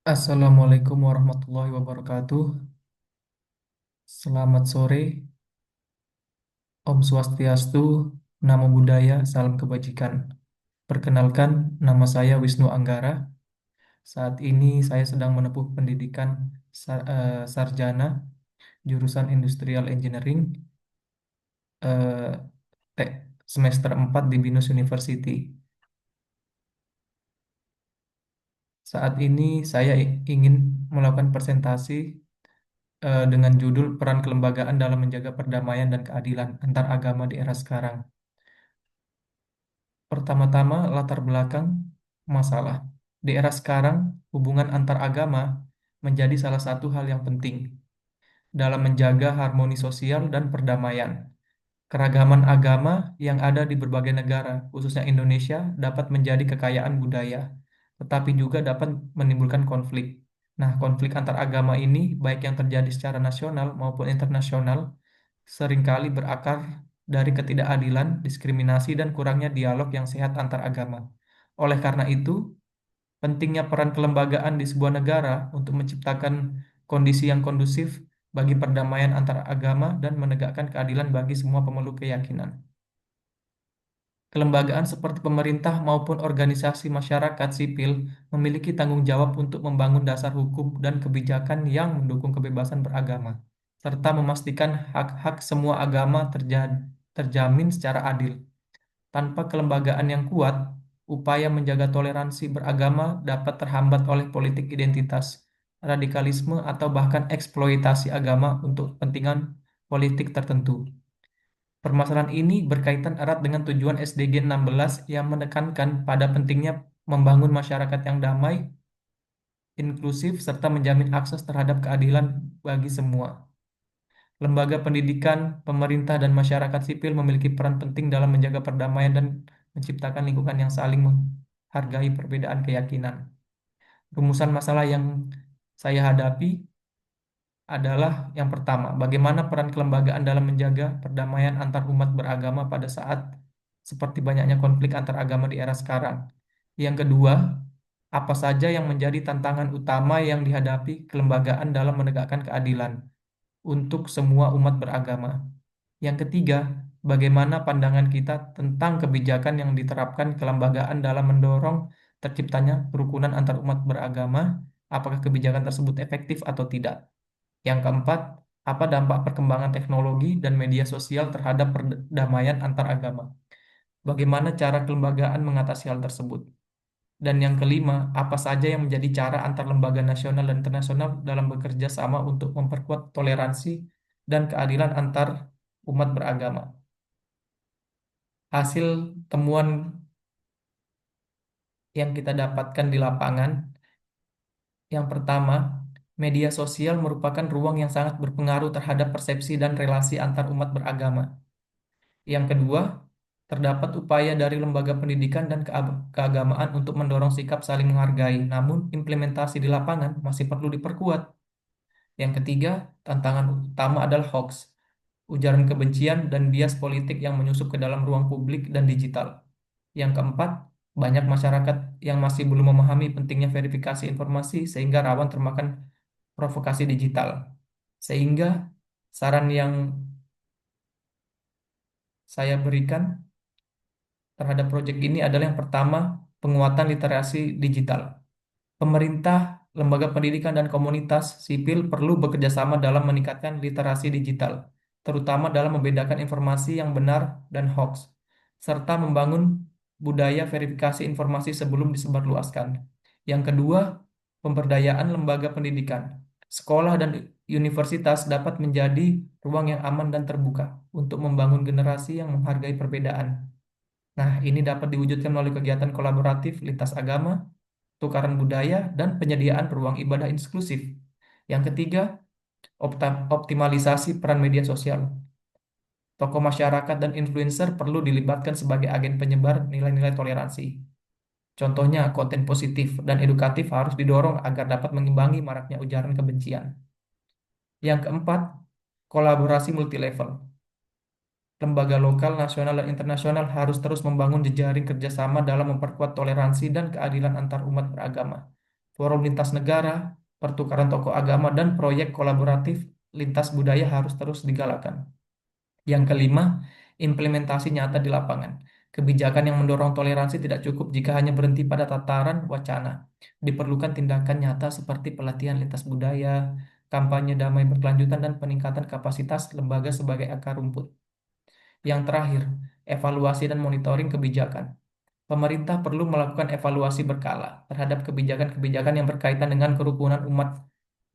Assalamualaikum warahmatullahi wabarakatuh. Selamat sore, Om Swastiastu, Namo Buddhaya, Salam Kebajikan. Perkenalkan, nama saya Wisnu Anggara. Saat ini saya sedang menempuh pendidikan sarjana jurusan Industrial Engineering eh, semester 4 di BINUS University. Saat ini saya ingin melakukan presentasi dengan judul Peran Kelembagaan dalam Menjaga Perdamaian dan Keadilan Antar Agama di Era Sekarang. Pertama-tama, latar belakang masalah. Di era sekarang, hubungan antar agama menjadi salah satu hal yang penting dalam menjaga harmoni sosial dan perdamaian. Keragaman agama yang ada di berbagai negara, khususnya Indonesia, dapat menjadi kekayaan budaya, tetapi juga dapat menimbulkan konflik. Nah, konflik antar agama ini, baik yang terjadi secara nasional maupun internasional, seringkali berakar dari ketidakadilan, diskriminasi, dan kurangnya dialog yang sehat antar agama. Oleh karena itu, pentingnya peran kelembagaan di sebuah negara untuk menciptakan kondisi yang kondusif bagi perdamaian antar agama dan menegakkan keadilan bagi semua pemeluk keyakinan. Kelembagaan seperti pemerintah maupun organisasi masyarakat sipil memiliki tanggung jawab untuk membangun dasar hukum dan kebijakan yang mendukung kebebasan beragama, serta memastikan hak-hak semua agama terjamin secara adil. Tanpa kelembagaan yang kuat, upaya menjaga toleransi beragama dapat terhambat oleh politik identitas, radikalisme, atau bahkan eksploitasi agama untuk kepentingan politik tertentu. Permasalahan ini berkaitan erat dengan tujuan SDG 16 yang menekankan pada pentingnya membangun masyarakat yang damai, inklusif, serta menjamin akses terhadap keadilan bagi semua. Lembaga pendidikan, pemerintah, dan masyarakat sipil memiliki peran penting dalam menjaga perdamaian dan menciptakan lingkungan yang saling menghargai perbedaan keyakinan. Rumusan masalah yang saya hadapi adalah yang pertama, bagaimana peran kelembagaan dalam menjaga perdamaian antar umat beragama pada saat seperti banyaknya konflik antar agama di era sekarang. Yang kedua, apa saja yang menjadi tantangan utama yang dihadapi kelembagaan dalam menegakkan keadilan untuk semua umat beragama. Yang ketiga, bagaimana pandangan kita tentang kebijakan yang diterapkan kelembagaan dalam mendorong terciptanya kerukunan antar umat beragama, apakah kebijakan tersebut efektif atau tidak. Yang keempat, apa dampak perkembangan teknologi dan media sosial terhadap perdamaian antar agama? Bagaimana cara kelembagaan mengatasi hal tersebut? Dan yang kelima, apa saja yang menjadi cara antar lembaga nasional dan internasional dalam bekerja sama untuk memperkuat toleransi dan keadilan antar umat beragama? Hasil temuan yang kita dapatkan di lapangan, yang pertama, media sosial merupakan ruang yang sangat berpengaruh terhadap persepsi dan relasi antar umat beragama. Yang kedua, terdapat upaya dari lembaga pendidikan dan keagamaan untuk mendorong sikap saling menghargai, namun implementasi di lapangan masih perlu diperkuat. Yang ketiga, tantangan utama adalah hoax, ujaran kebencian, dan bias politik yang menyusup ke dalam ruang publik dan digital. Yang keempat, banyak masyarakat yang masih belum memahami pentingnya verifikasi informasi sehingga rawan termakan provokasi digital. Sehingga saran yang saya berikan terhadap proyek ini adalah yang pertama, penguatan literasi digital. Pemerintah, lembaga pendidikan, dan komunitas sipil perlu bekerja sama dalam meningkatkan literasi digital, terutama dalam membedakan informasi yang benar dan hoax, serta membangun budaya verifikasi informasi sebelum disebarluaskan. Yang kedua, pemberdayaan lembaga pendidikan. Sekolah dan universitas dapat menjadi ruang yang aman dan terbuka untuk membangun generasi yang menghargai perbedaan. Nah, ini dapat diwujudkan melalui kegiatan kolaboratif lintas agama, tukaran budaya, dan penyediaan ruang ibadah inklusif. Yang ketiga, optimalisasi peran media sosial. Tokoh masyarakat dan influencer perlu dilibatkan sebagai agen penyebar nilai-nilai toleransi. Contohnya, konten positif dan edukatif harus didorong agar dapat mengimbangi maraknya ujaran kebencian. Yang keempat, kolaborasi multilevel. Lembaga lokal, nasional, dan internasional harus terus membangun jejaring kerjasama dalam memperkuat toleransi dan keadilan antar umat beragama. forum lintas negara, pertukaran tokoh agama, dan proyek kolaboratif lintas budaya harus terus digalakkan. Yang kelima, implementasi nyata di lapangan. Kebijakan yang mendorong toleransi tidak cukup jika hanya berhenti pada tataran wacana. Diperlukan tindakan nyata seperti pelatihan lintas budaya, kampanye damai berkelanjutan, dan peningkatan kapasitas lembaga sebagai akar rumput. Yang terakhir, evaluasi dan monitoring kebijakan. Pemerintah perlu melakukan evaluasi berkala terhadap kebijakan-kebijakan yang berkaitan dengan kerukunan umat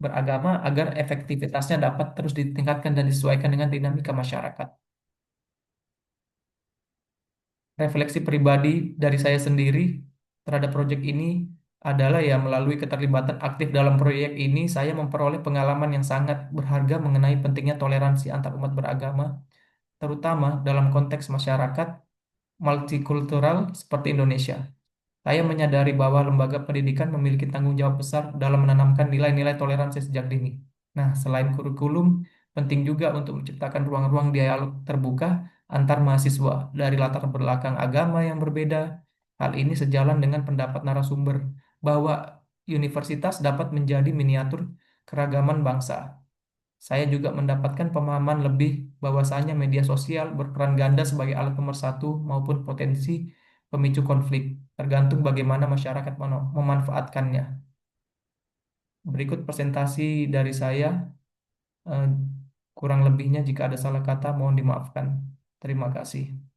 beragama agar efektivitasnya dapat terus ditingkatkan dan disesuaikan dengan dinamika masyarakat. Refleksi pribadi dari saya sendiri terhadap proyek ini adalah ya melalui keterlibatan aktif dalam proyek ini saya memperoleh pengalaman yang sangat berharga mengenai pentingnya toleransi antar umat beragama, terutama dalam konteks masyarakat multikultural seperti Indonesia. Saya menyadari bahwa lembaga pendidikan memiliki tanggung jawab besar dalam menanamkan nilai-nilai toleransi sejak dini. Nah, selain kurikulum, penting juga untuk menciptakan ruang-ruang dialog terbuka antar mahasiswa dari latar belakang agama yang berbeda. Hal ini sejalan dengan pendapat narasumber bahwa universitas dapat menjadi miniatur keragaman bangsa. Saya juga mendapatkan pemahaman lebih bahwasanya media sosial berperan ganda sebagai alat pemersatu maupun potensi pemicu konflik, tergantung bagaimana masyarakat memanfaatkannya. Berikut presentasi dari saya, eh, kurang lebihnya jika ada salah kata mohon dimaafkan. Terima kasih.